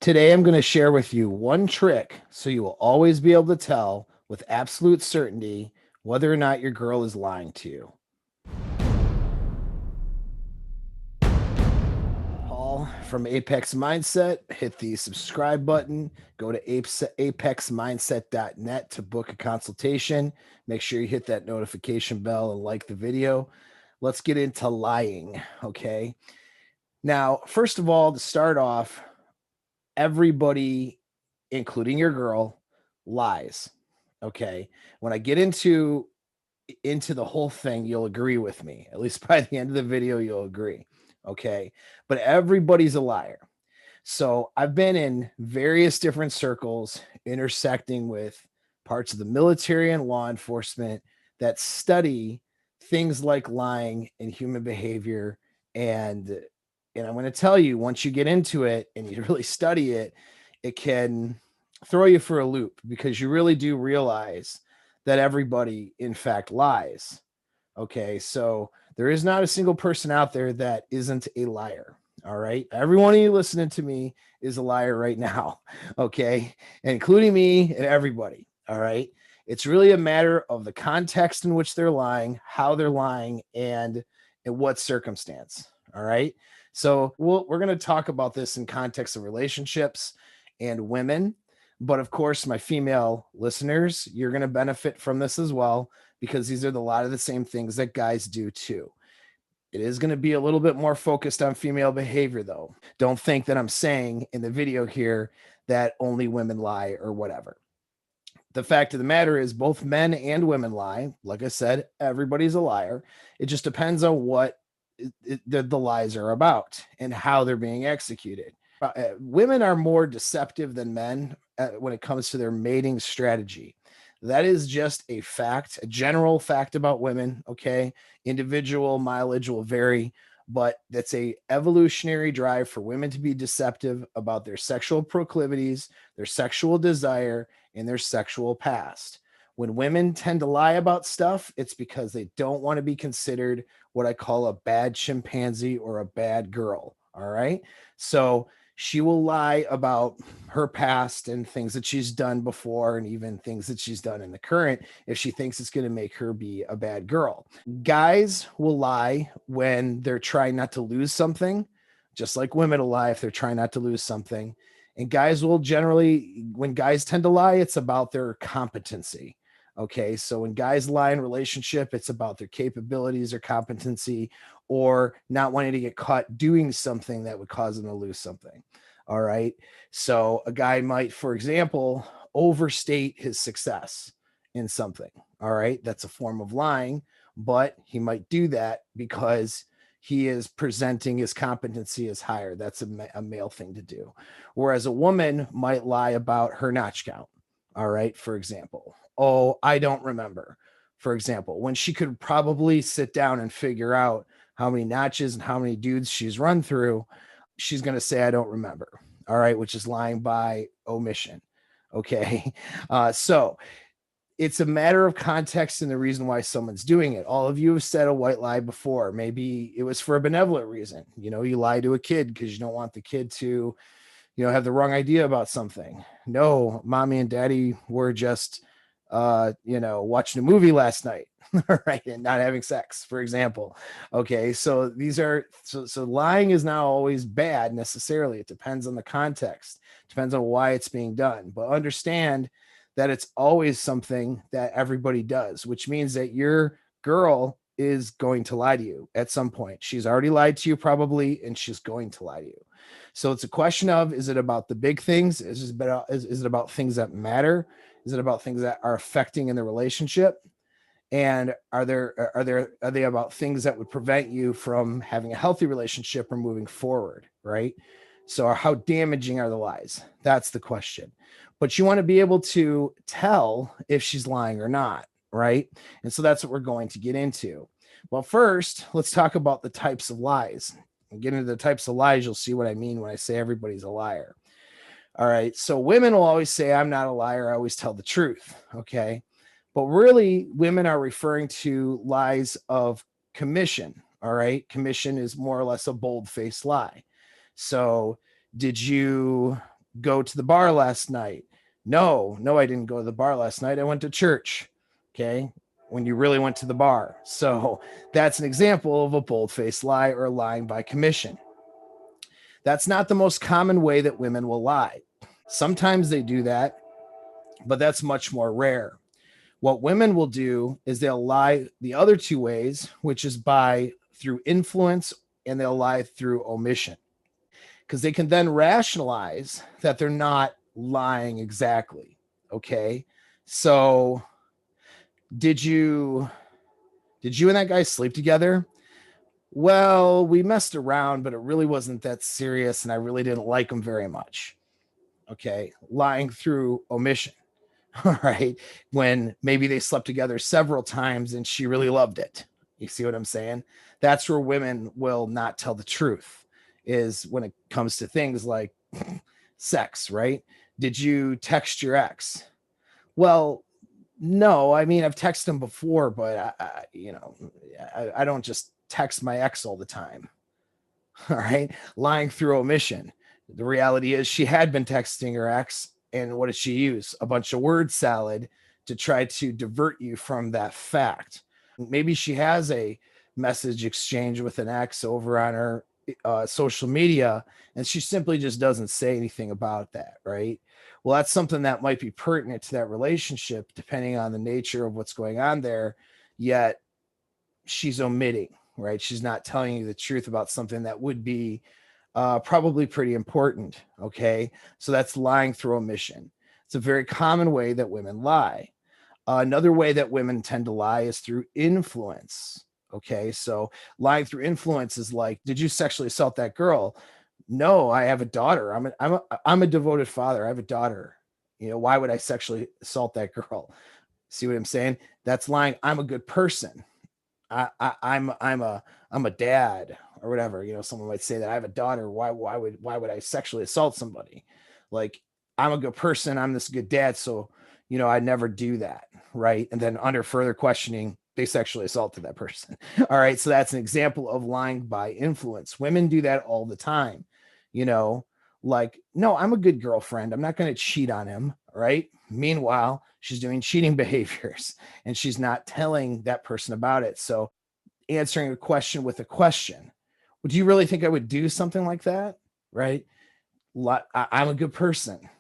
Today, I'm going to share with you one trick so you will always be able to tell with absolute certainty whether or not your girl is lying to you. Paul from Apex Mindset, hit the subscribe button, go to apexmindset.net to book a consultation. Make sure you hit that notification bell and like the video. Let's get into lying, okay? Now, first of all, to start off, everybody, including your girl, lies. Okay. When I get into the whole thing, you'll agree with me. At least by the end of the video, you'll agree. Okay. But everybody's a liar. So I've been in various different circles intersecting with parts of the military and law enforcement that study things like lying and human behavior. And I'm going to tell you, once you get into it and you really study it, it can throw you for a loop because you really do realize that everybody, in fact, lies. Okay. So there is not a single person out there that isn't a liar. All right. Every one of you listening to me is a liar right now. Okay. Including me and everybody. All right. It's really a matter of the context in which they're lying, how they're lying, and in what circumstance. All right. So we're going to talk about this in context of relationships and women. But of course, my female listeners, you're going to benefit from this as well, because these are a lot of the same things that guys do too. It is going to be a little bit more focused on female behavior, though. Don't think that I'm saying in the video here that only women lie or whatever. The fact of the matter is both men and women lie. Like I said, everybody's a liar. It just depends on what the lies are about and how they're being executed. Women are more deceptive than men when it comes to their mating strategy. That is just a fact, a general fact about women. Okay. Individual mileage will vary, but that's a evolutionary drive for women to be deceptive about their sexual proclivities, their sexual desire, and their sexual past. When women tend to lie about stuff, it's because they don't want to be considered what I call a bad chimpanzee or a bad girl. All right. So she will lie about her past and things that she's done before, and even things that she's done in the current, if she thinks it's going to make her be a bad girl. Guys will lie when they're trying not to lose something, just like women will lie if they're trying not to lose something. And guys will generally, when guys tend to lie, it's about their competency. Okay. So when guys lie in relationship, it's about their capabilities or competency, or not wanting to get caught doing something that would cause them to lose something. All right. So a guy might, for example, overstate his success in something. All right. That's a form of lying, but he might do that because he is presenting his competency as higher. That's a male thing to do. Whereas a woman might lie about her notch count. All right. For example, oh, I don't remember. For example, when she could probably sit down and figure out how many notches and how many dudes she's run through, she's going to say, I don't remember. All right. Which is lying by omission. Okay. So it's a matter of context and the reason why someone's doing it. All of you have said a white lie before. Maybe it was for a benevolent reason. You lie to a kid because you don't want the kid to, have the wrong idea about something. No, mommy and daddy were just, watching a movie last night, right? And not having sex, for example. Okay. So so lying is not always bad necessarily. It depends on the context, depends on why it's being done, but understand that it's always something that everybody does, which means that your girl is going to lie to you at some point. She's already lied to you probably, and she's going to lie to you. So it's a question of, is it about the big things? Is it about things that matter? Is it about things that are affecting in the relationship? And are they about things that would prevent you from having a healthy relationship or moving forward, right? So how damaging are the lies? That's the question. But you want to be able to tell if she's lying or not, right? And so that's what we're going to get into. Well, first, let's talk about the types of lies. And get into the types of lies, you'll see what I mean when I say everybody's a liar. All right. So women will always say, I'm not a liar. I always tell the truth. Okay. But really, women are referring to lies of commission. All right. Commission is more or less a bold faced lie. So, did you go to the bar last night? No, I didn't go to the bar last night. I went to church. Okay. When you really went to the bar. So that's an example of a bold-faced lie or lying by commission. That's not the most common way that women will lie. Sometimes they do that, but that's much more rare. What women will do is they'll lie the other two ways, which is by through influence, and they'll lie through omission, because they can then rationalize that they're not lying exactly. Okay. So did you and that guy sleep together? Well, we messed around, but it really wasn't that serious, and I really didn't like him very much. Okay. Lying through omission. All right. When maybe they slept together several times and she really loved it. You see what I'm saying? That's where women will not tell the truth, is when it comes to things like sex, right? Did you text your ex? Well, no, I mean, I've texted him before, but I don't just text my ex all the time. All right. Lying through omission. The reality is she had been texting her ex. And what did she use? A bunch of word salad to try to divert you from that fact. Maybe she has a message exchange with an ex over on her social media, and she simply just doesn't say anything about that, right? Well, that's something that might be pertinent to that relationship, depending on the nature of what's going on there. Yet she's omitting, right? She's not telling you the truth about something that would be probably pretty important. Okay. So that's lying through omission. It's a very common way that women lie. Another way that women tend to lie is through influence. Okay. So lying through influence is like, did you sexually assault that girl? No, I have a daughter. I'm a devoted father. I have a daughter. Why would I sexually assault that girl? See what I'm saying? That's lying. I'm a good person. I'm a dad or whatever. Someone might say that I have a daughter. Why would I sexually assault somebody? Like, I'm a good person. I'm this good dad. So, I never do that. Right. And then under further questioning, they sexually assaulted that person. All right. So that's an example of lying by influence. Women do that all the time. You know, like, no, I'm a good girlfriend. I'm not going to cheat on him. Right. Meanwhile, she's doing cheating behaviors and she's not telling that person about it. So answering a question with a question. Would you really think I would do something like that? Right. I'm a good person.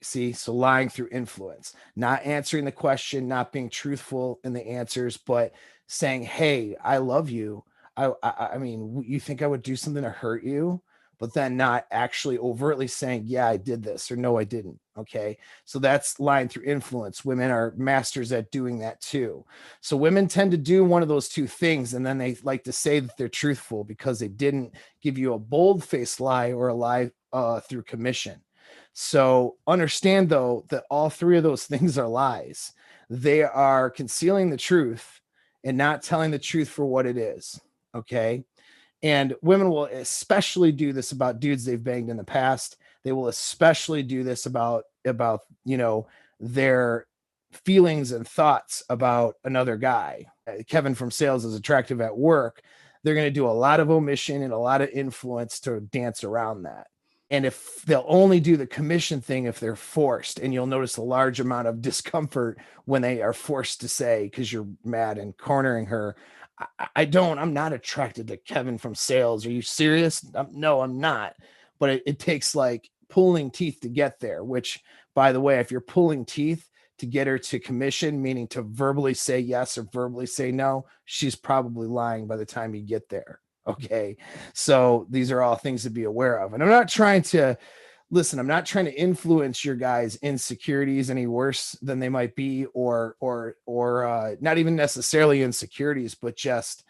See, so lying through influence, not answering the question, not being truthful in the answers, but saying, "Hey, I love you. I mean, you think I would do something to hurt you?" But then not actually overtly saying, "Yeah, I did this," or "No, I didn't." Okay, so that's lying through influence. Women are masters at doing that too. So women tend to do one of those two things, and then they like to say that they're truthful because they didn't give you a bold-faced lie or a lie through commission. So understand, though, that all three of those things are lies. They are concealing the truth and not telling the truth for what it is. Okay. And women will especially do this about dudes they've banged in the past. They will especially do this about their feelings and thoughts about another guy. Kevin from sales is attractive at work. They're going to do a lot of omission and a lot of influence to dance around that. And if they'll only do the commission thing if they're forced, and you'll notice a large amount of discomfort when they are forced to say, because you're mad and cornering her, I'm not attracted to Kevin from sales. Are you serious? No, I'm not. But it takes like pulling teeth to get there, which, by the way, if you're pulling teeth to get her to commission, meaning to verbally say yes or verbally say no, she's probably lying by the time you get there. Okay. So these are all things to be aware of. And I'm not trying to influence your guys' insecurities any worse than they might be, or not even necessarily insecurities, but just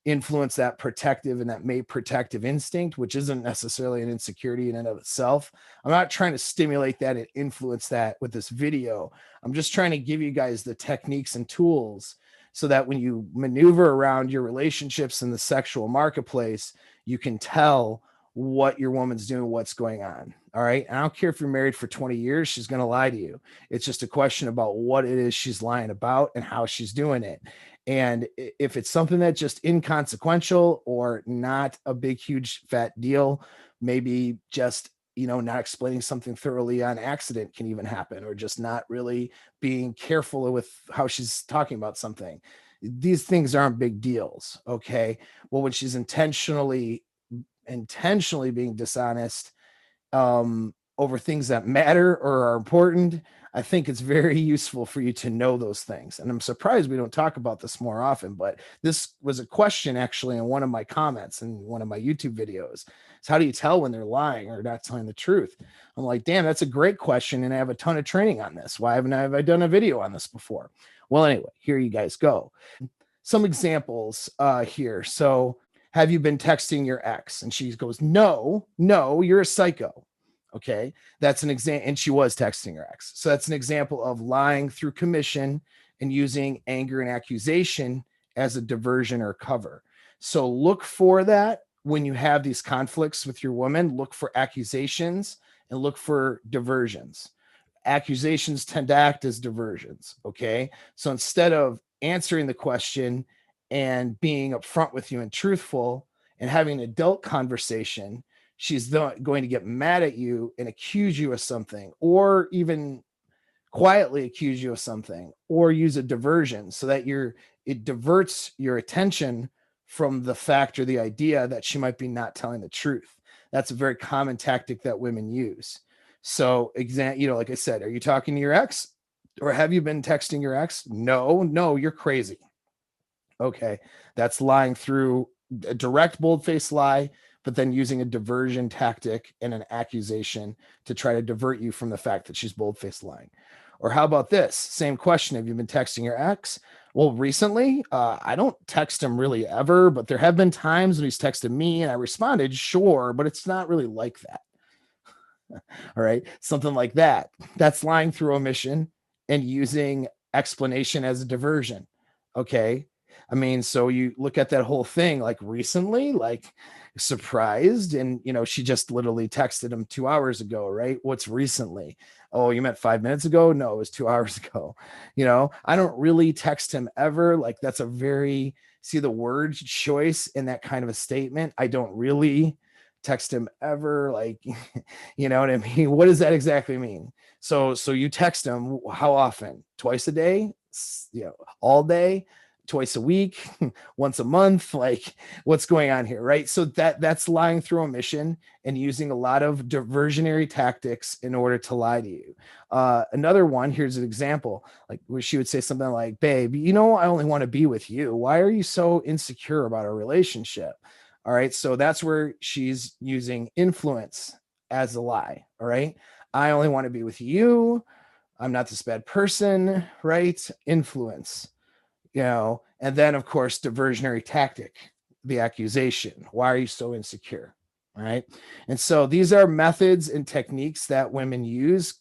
influence that protective and that mate protective instinct, which isn't necessarily an insecurity in and of itself. I'm not trying to stimulate that and influence that with this video. I'm just trying to give you guys the techniques and tools so that when you maneuver around your relationships in the sexual marketplace, you can tell what your woman's doing, what's going on. All right. I don't care if you're married for 20 years, she's going to lie to you. It's just a question about what it is she's lying about and how she's doing it. And if it's something that's just inconsequential or not a big, huge, fat deal, maybe just not explaining something thoroughly on accident can even happen, or just not really being careful with how she's talking about something. These things aren't big deals. Okay. Well, when she's intentionally being dishonest, over things that matter or are important, I think it's very useful for you to know those things. And I'm surprised we don't talk about this more often, but this was a question actually in one of my comments in one of my YouTube videos. It's how do you tell when they're lying or not telling the truth? I'm like, damn, that's a great question. And I have a ton of training on this. Why haven't I done a video on this before? Well, anyway, here you guys go. Some examples here. So, have you been texting your ex? And she goes, no, you're a psycho. Okay. That's an example. And she was texting her ex. So that's an example of lying through commission and using anger and accusation as a diversion or cover. So look for that when you have these conflicts with your woman. Look for accusations and look for diversions. Accusations tend to act as diversions. Okay. So instead of answering the question and being upfront with you and truthful and having an adult conversation, she's going to get mad at you and accuse you of something, or even quietly accuse you of something, or use a diversion so that it diverts your attention from the fact or the idea that she might be not telling the truth. That's a very common tactic that women use. So, like I said, are you talking to your ex, or have you been texting your ex? No, you're crazy. Okay, that's lying through a direct bold-faced lie, but then using a diversion tactic and an accusation to try to divert you from the fact that she's bold-faced lying. Or how about this? Same question. Have you been texting your ex? Well, recently, I don't text him really ever, but there have been times when he's texted me and I responded, sure, but it's not really like that. All right. Something like that. That's lying through omission and using explanation as a diversion. Okay. I mean, so you look at that whole thing like recently, like surprised, and she just literally texted him 2 hours ago, right? What's recently? Oh, you meant 5 minutes ago? No, it was 2 hours ago. I don't really text him ever. Like, that's a very, see the word choice in that kind of a statement. I don't really text him ever. Like, you know what I mean? What does that exactly mean? So you text him how often? Twice a day? All day? Twice a week? Once a month? Like, what's going on here, right? So that's lying through omission and using a lot of diversionary tactics in order to lie to you. Another one, here's an example, like where she would say something like, babe, I only want to be with you. Why are you so insecure about our relationship? All right. So that's where she's using influence as a lie. All right. I only want to be with you. I'm not this bad person, right? Influence, and then of course, diversionary tactic, the accusation. Why are you so insecure? All right. And so these are methods and techniques that women use,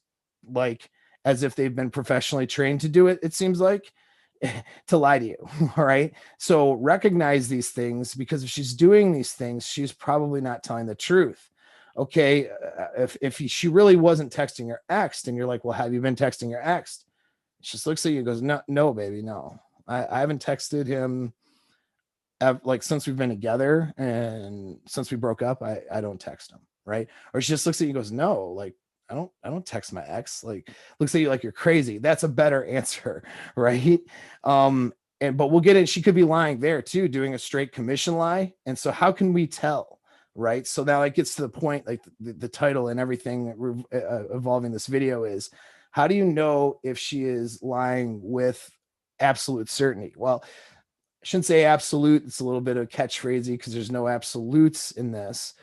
like as if they've been professionally trained to do it, it seems like, to lie to you. All right. So recognize these things, because if she's doing these things, she's probably not telling the truth. Okay. If she really wasn't texting her ex, and you're like, well, have you been texting your ex? She just looks at you and goes, no, baby, no. I haven't texted him like since we've been together, and since we broke up, I don't text him. Right. Or she just looks at you and goes, no, like, I don't text my ex. Like, looks at you like you're crazy. That's a better answer. Right. But we'll get in. She could be lying there too, doing a straight commission lie. And so how can we tell? Right. So now it gets to the point, like the title and everything involving this video is, how do you know if she is lying with absolute certainty? Well, I shouldn't say absolute. It's a little bit of catchphrasey because there's no absolutes in this.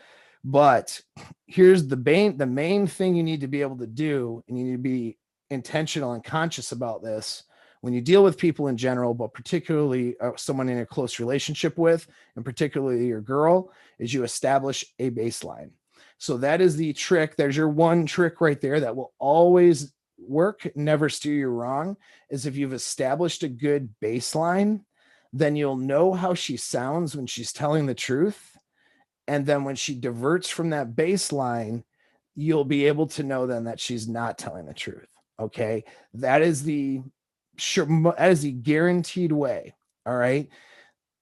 But here's the main thing you need to be able to do, and you need to be intentional and conscious about this when you deal with people in general, but particularly someone in a close relationship with, and particularly your girl, is you establish a baseline. So that is the trick. There's your one trick right there that will always work, never steer you wrong, is if you've established a good baseline, then you'll know how she sounds when she's telling the truth. And then when she diverts from that baseline, you'll be able to know then that she's not telling the truth. Okay. That is the guaranteed way. All right.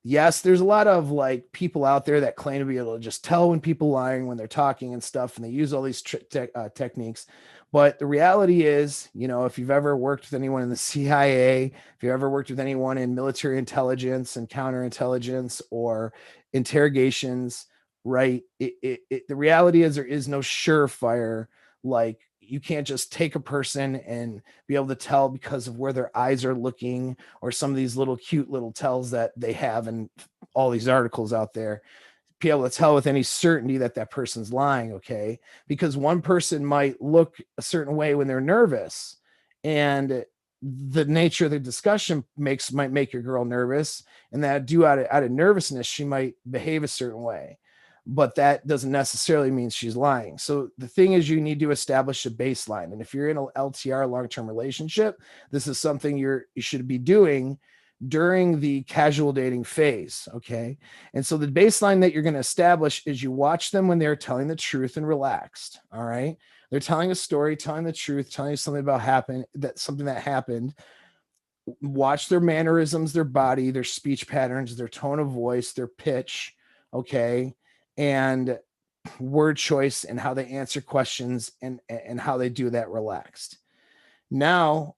yes, there's a lot of like people out there that claim to be able to just tell when people lying when they're talking and stuff, and they use all these techniques. But the reality is, if you've ever worked with anyone in the CIA, if you've ever worked with anyone in military intelligence and counterintelligence or interrogations, right? The reality is there is no surefire, like you can't just take a person and be able to tell because of where their eyes are looking or some of these little cute little tells that they have in all these articles out there, be able to tell with any certainty that that person's lying. Okay, because one person might look a certain way when they're nervous, and the nature of the discussion might make your girl nervous, and that due out of nervousness she might behave a certain way, but that doesn't necessarily mean she's lying. So the thing is, you need to establish a baseline, and if you're in a LTR, long-term relationship, this is something you should be doing during the casual dating phase. Okay, and so the baseline that you're going to establish is you watch them when they're telling the truth and relaxed. All right, they're telling a story, telling the truth, telling you something about something that happened. Watch their mannerisms, their body, their speech patterns, their tone of voice, their pitch. Okay, and word choice, and how they answer questions, and how they do that relaxed. Now,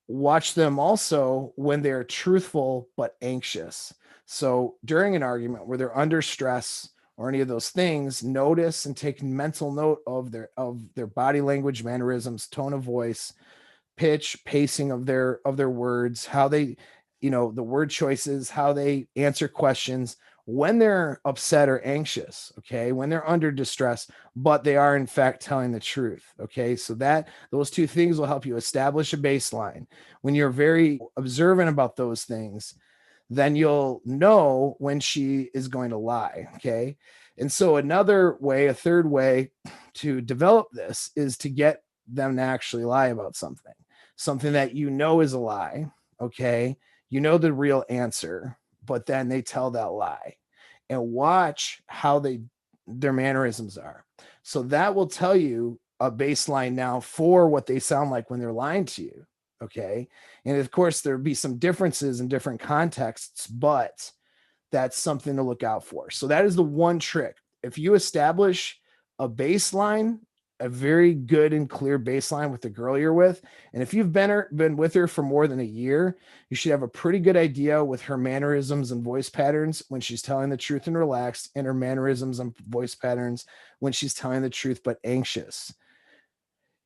watch them also when they're truthful but anxious. So during an argument where they're under stress or any of those things, notice and take mental note of their body language, mannerisms, tone of voice, pitch, pacing of their words, how they, the word choices, how they answer questions when they're upset or anxious. Okay, when they're under distress, but they are in fact telling the truth. Okay, so that those two things will help you establish a baseline. When you're very observant about those things, then you'll know when she is going to lie. Okay, and so another way, a third way to develop this is to get them to actually lie about something that is a lie. Okay, the real answer, but then they tell that lie, and watch how their mannerisms are. So that will tell you a baseline now for what they sound like when they're lying to you. Okay, and of course there'll be some differences in different contexts, but that's something to look out for. So that is the one trick. If you establish a baseline, a very good and clear baseline with the girl you're with, and if you've been with her for more than a year, you should have a pretty good idea with her mannerisms and voice patterns when she's telling the truth and relaxed, and her mannerisms and voice patterns when she's telling the truth but anxious.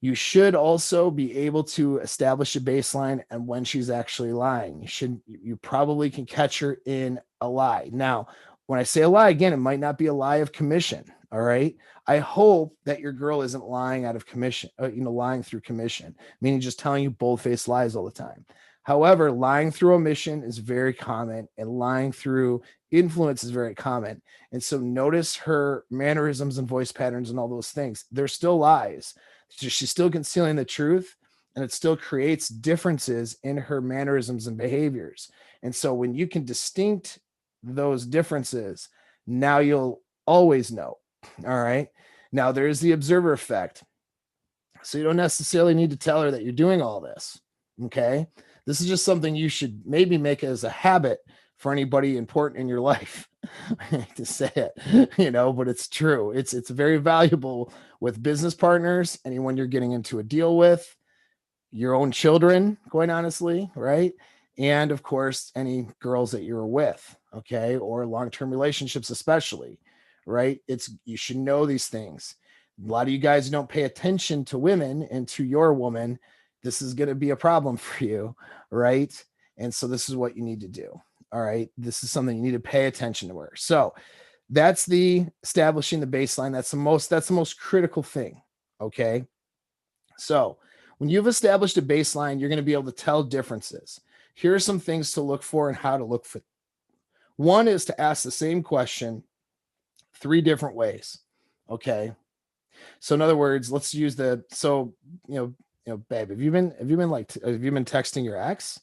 You should also be able to establish a baseline and when she's actually lying. You probably can catch her in a lie. Now, when I say a lie, again, it might not be a lie of commission. All right. I hope that your girl isn't lying out of commission, lying through commission, meaning just telling you bold-faced lies all the time. However, lying through omission is very common, and lying through influence is very common. And so notice her mannerisms and voice patterns and all those things. They're still lies. She's still concealing the truth, and it still creates differences in her mannerisms and behaviors. And so when you can distinct those differences, now you'll always know. All right. Now there's the observer effect. So you don't necessarily need to tell her that you're doing all this. Okay. This is just something you should maybe make as a habit for anybody important in your life. I hate to say it, but it's true. It's very valuable with business partners, anyone you're getting into a deal with, your own children, quite honestly, right? And of course, any girls that you're with, okay, or long-term relationships, especially, right? You should know these things. A lot of you guys don't pay attention to women and to your woman. This is going to be a problem for you, right? And so this is what you need to do. All right. This is something you need to pay attention to her. So that's the establishing the baseline. That's the most critical thing. Okay. So when you've established a baseline, you're going to be able to tell differences. Here are some things to look for and how to look for. One is to ask the same question 3 different ways. Okay. So in other words, let's use babe, have you been texting your ex?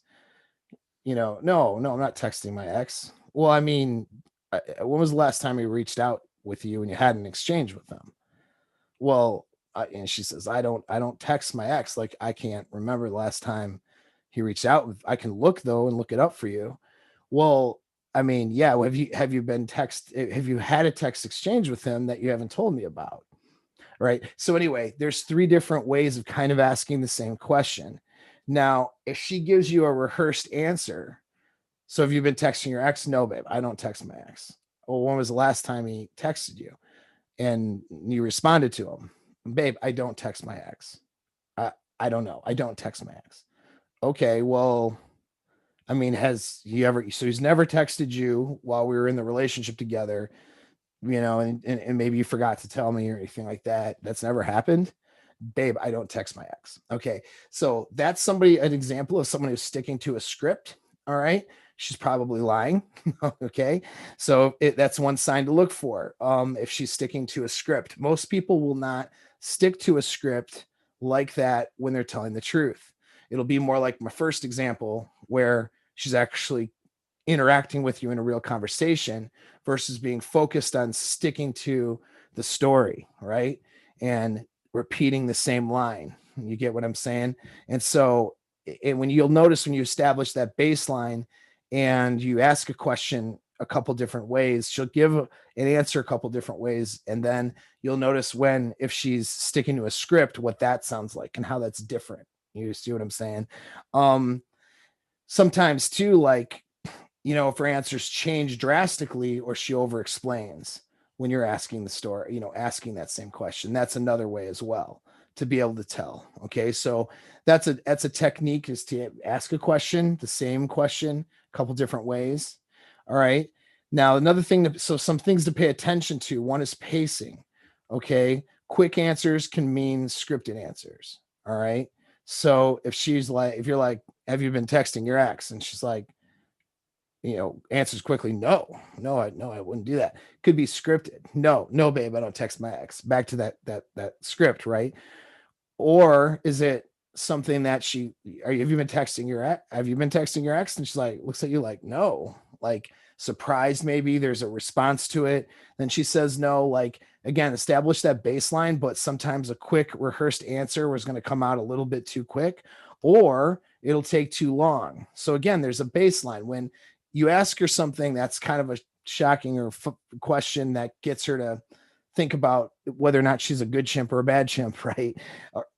No, I'm not texting my ex. Well, I mean, when was the last time he reached out with you and you had an exchange with them? Well, and she says, I don't text my ex. Like, I can't remember the last time he reached out. I can look though and look it up for you. Well, I mean, yeah, have you been have you had a text exchange with him that you haven't told me about? Right. So anyway, there's three different ways of kind of asking the same question. Now, if she gives you a rehearsed answer, so have you been texting your ex? No, babe, I don't text my ex. Well, when was the last time he texted you? And you responded to him, babe, I don't text my ex. I, I don't know. I don't text my ex. Okay, well, I mean, has he ever, so he's never texted you while we were in the relationship together, and maybe you forgot to tell me or anything like that. That's never happened. Babe, I don't text my ex. Okay. So that's an example of someone who's sticking to a script. All right. She's probably lying. Okay. So that's one sign to look for. If she's sticking to a script, most people will not stick to a script like that when they're telling the truth. It'll be more like my first example where she's actually interacting with you in a real conversation versus being focused on sticking to the story, right? And repeating the same line. You get what I'm saying? And so, when you'll notice when you establish that baseline and you ask a question a couple different ways, she'll give an answer a couple different ways. And then you'll notice if she's sticking to a script, what that sounds like and how that's different. You see what I'm saying? Sometimes too, like, if her answers change drastically or she over explains when you're asking the story, asking that same question, that's another way as well to be able to tell. Okay. So that's a technique, is to ask a question, the same question, a couple different ways. All right. Now, another thing so some things to pay attention to. One is pacing. Okay. Quick answers can mean scripted answers. All right. So if you're like, have you been texting your ex? And she's like, answers quickly, no, I wouldn't do that. Could be scripted. No, babe, I don't text my ex. Back to that script, right? Or is it something that have you been texting your ex? Have you been texting your ex? And she's like, looks at you like, no, like surprised, maybe there's a response to it. Then she says no. Like, again, establish that baseline, but sometimes a quick rehearsed answer was going to come out a little bit too quick, or it'll take too long. So again, there's a baseline. When you ask her something that's kind of a shocking or question that gets her to think about whether or not she's a good chimp or a bad chimp, right?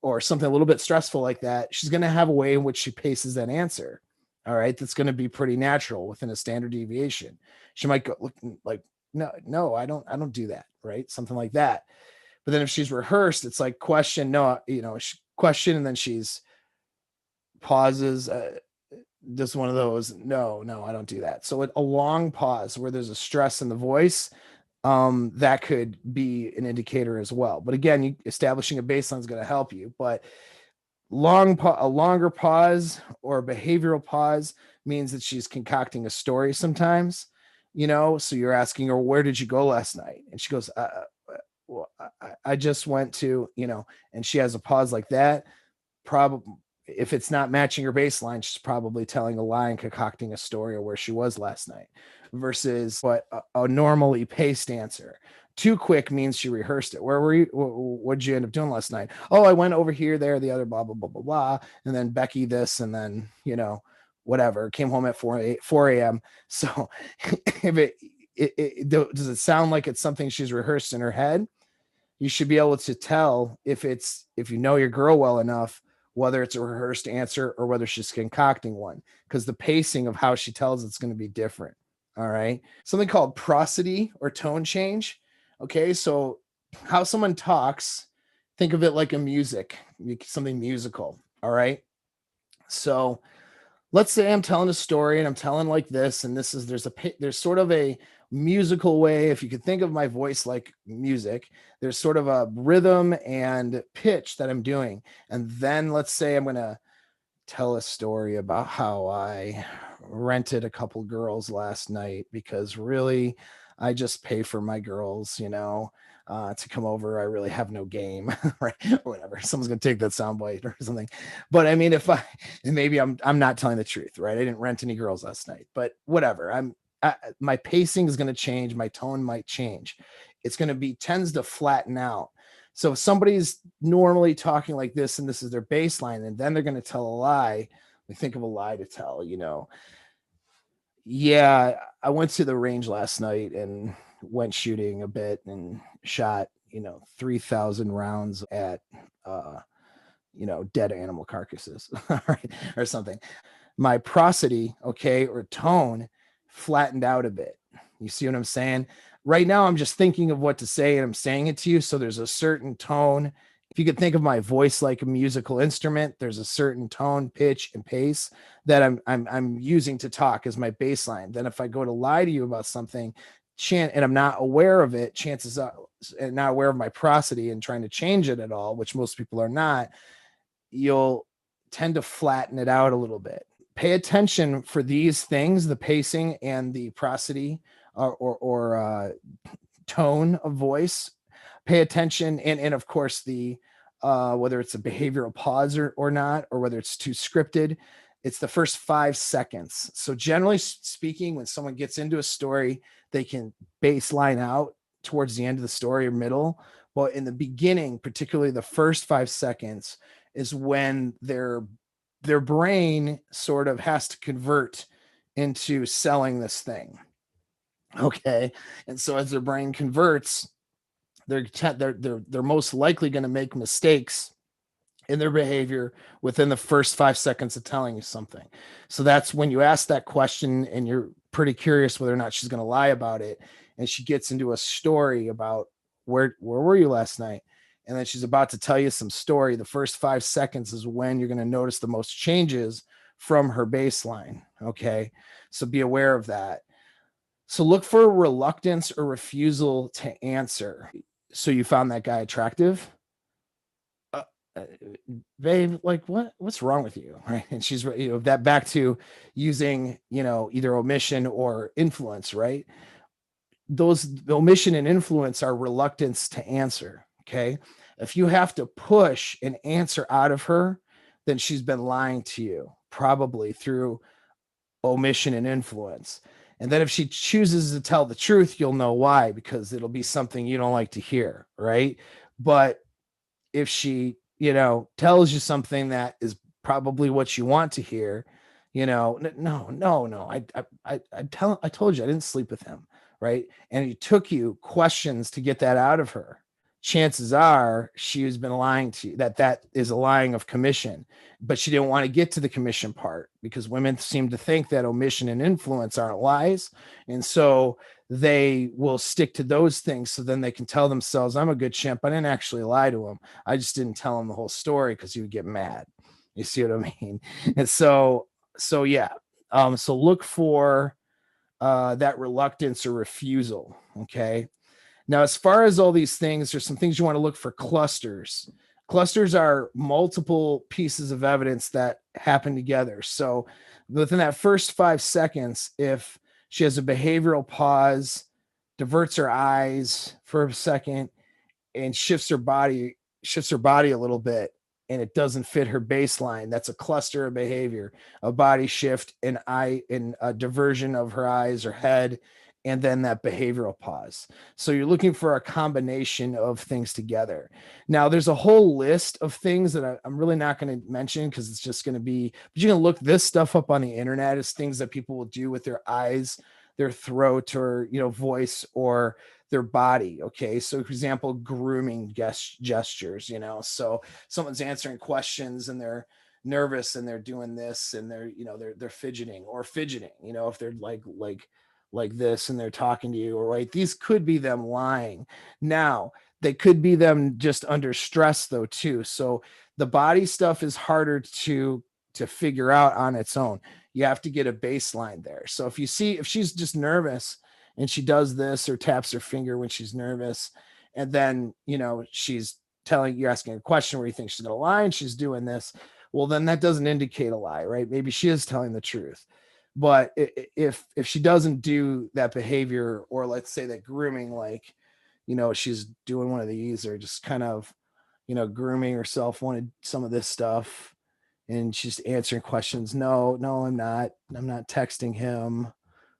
Or something a little bit stressful like that, she's going to have a way in which she paces that answer. All right. That's going to be pretty natural within a standard deviation. She might go look like, no, I don't do that. Right. Something like that. But then if she's rehearsed, it's like question, question. And then she's pauses, just one of those, no, I don't do that. So a long pause where there's a stress in the voice, that could be an indicator as well. But again, establishing a baseline is going to help you. But a longer pause or a behavioral pause means that she's concocting a story sometimes, so you're asking her, where did you go last night? And she goes, well, I just went to, and she has a pause like that. Probably, if it's not matching your baseline, she's probably telling a lie and concocting a story of where she was last night, versus what a normally paced answer. Too quick means she rehearsed it. Where were you? What did you end up doing last night? Oh, I went over here, there, the other, blah, blah, blah, blah, blah. And then Becky this, and then, whatever, came home at 4 a.m. So if does it sound like it's something she's rehearsed in her head? You should be able to tell if you know your girl well enough, whether it's a rehearsed answer or whether she's concocting one, because the pacing of how she tells it's going to be different. All right. Something called prosody or tone change. Okay. So how someone talks, think of it like a something musical. All right. So let's say I'm telling a story and I'm telling like this, and there's sort of a musical way. If you could think of my voice like music, there's sort of a rhythm and pitch that I'm doing. And then let's say I'm going to tell a story about how I rented a couple girls last night, because really I just pay for my girls, to come over. I really have no game, right? Or whatever. Someone's gonna take that soundbite or something. But I mean, maybe I'm not telling the truth, right? I didn't rent any girls last night, but whatever. My pacing is gonna change. My tone might change. It's gonna tends to flatten out. So if somebody's normally talking like this and this is their baseline, and then they're gonna tell a lie, we think of a lie to tell, Yeah, I went to the range last night and went shooting a bit and shot, 3,000 rounds at, uh, dead animal carcasses, right, or something. My prosody, okay, or tone flattened out a bit. You see what I'm saying? Right now, I'm just thinking of what to say and I'm saying it to you. So there's a certain tone. If you could think of my voice like a musical instrument, there's a certain tone, pitch, and pace that I'm using to talk as my baseline. Then if I go to lie to you about something, and I'm not aware of it, chances are, and not aware of my prosody and trying to change it at all, which most people are not, you'll tend to flatten it out a little bit. Pay attention for these things, the pacing and the prosody, or tone of voice. Pay attention, and of course the whether it's a behavioral pause or not, or whether it's too scripted. It's the first 5 seconds. So generally speaking, when someone gets into a story, they can baseline out towards the end of the story or middle. But in the beginning, particularly the first 5 seconds, is when their brain sort of has to convert into selling this thing. Okay. And so as their brain converts, they're most likely going to make mistakes in their behavior within the first 5 seconds of telling you something. So that's when you ask that question and you're pretty curious whether or not she's going to lie about it. And she gets into a story about where were you last night? And then she's about to tell you some story. The first 5 seconds is when you're going to notice the most changes from her baseline. Okay. So be aware of that. So look for reluctance or refusal to answer. So you found that guy attractive? uh, uh, Babe, like what's wrong with you, right? And she's, that back to using, either omission or influence, right? Those, the omission and influence are reluctance to answer. Okay. If you have to push an answer out of her, then she's been lying to you, probably through omission and influence. And then if she chooses to tell the truth, you'll know why, because it'll be something you don't like to hear, right? But if she, tells you something that is probably what you want to hear, no, I told you I didn't sleep with him, right? And it took you questions to get that out of her. Chances are she has been lying to you. That is a lying of commission, but she didn't want to get to the commission part because women seem to think that omission and influence aren't lies. And so they will stick to those things so then they can tell themselves, I'm a good chimp. I didn't actually lie to him. I just didn't tell him the whole story because he would get mad. You see what I mean? And so yeah. So look for that reluctance or refusal. Okay. Now, as far as all these things, there's some things you want to look for. Clusters. Clusters are multiple pieces of evidence that happen together. So within that first 5 seconds, if she has a behavioral pause, diverts her eyes for a second, and shifts her body a little bit, and it doesn't fit her baseline, that's a cluster of behavior: a body shift, an eye, and a diversion of her eyes or head, and then that behavioral pause. So you're looking for a combination of things together. Now there's a whole list of things that I'm really not going to mention because it's just going to be, but you can look this stuff up on the internet as things that people will do with their eyes, their throat, or voice, or their body. Okay. So for example, grooming gestures, so someone's answering questions and they're nervous and they're doing this and they're fidgeting, if they're like this and they're talking to you, or right. These could be them lying. Now, they could be them just under stress though, too. So the body stuff is harder to figure out on its own. You have to get a baseline there. So if she's just nervous and she does this or taps her finger when she's nervous, and then she's you're asking a question where you think she's going to lie and she's doing this, well, then that doesn't indicate a lie, right? Maybe she is telling the truth. But if she doesn't do that behavior, or let's say that grooming, like she's doing one of these, or just kind of grooming herself, wanted some of this stuff, and she's answering questions, no, I'm not texting him.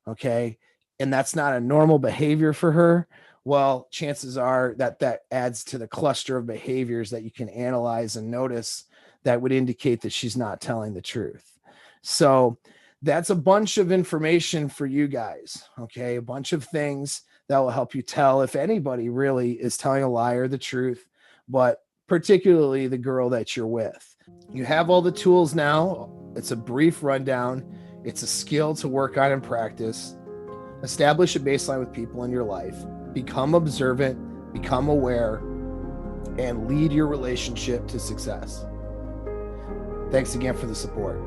Okay. And that's not a normal behavior for her. Well, chances are that adds to the cluster of behaviors that you can analyze and notice that would indicate that she's not telling the truth. So That's a bunch of information for you guys. Okay. A bunch of things that will help you tell if anybody really is telling a lie or the truth, but particularly the girl that you're with. You have all the tools now. It's a brief rundown. It's a skill to work on and practice. Establish a baseline with people in your life. Become observant, become aware, and lead your relationship to success. Thanks again for the support.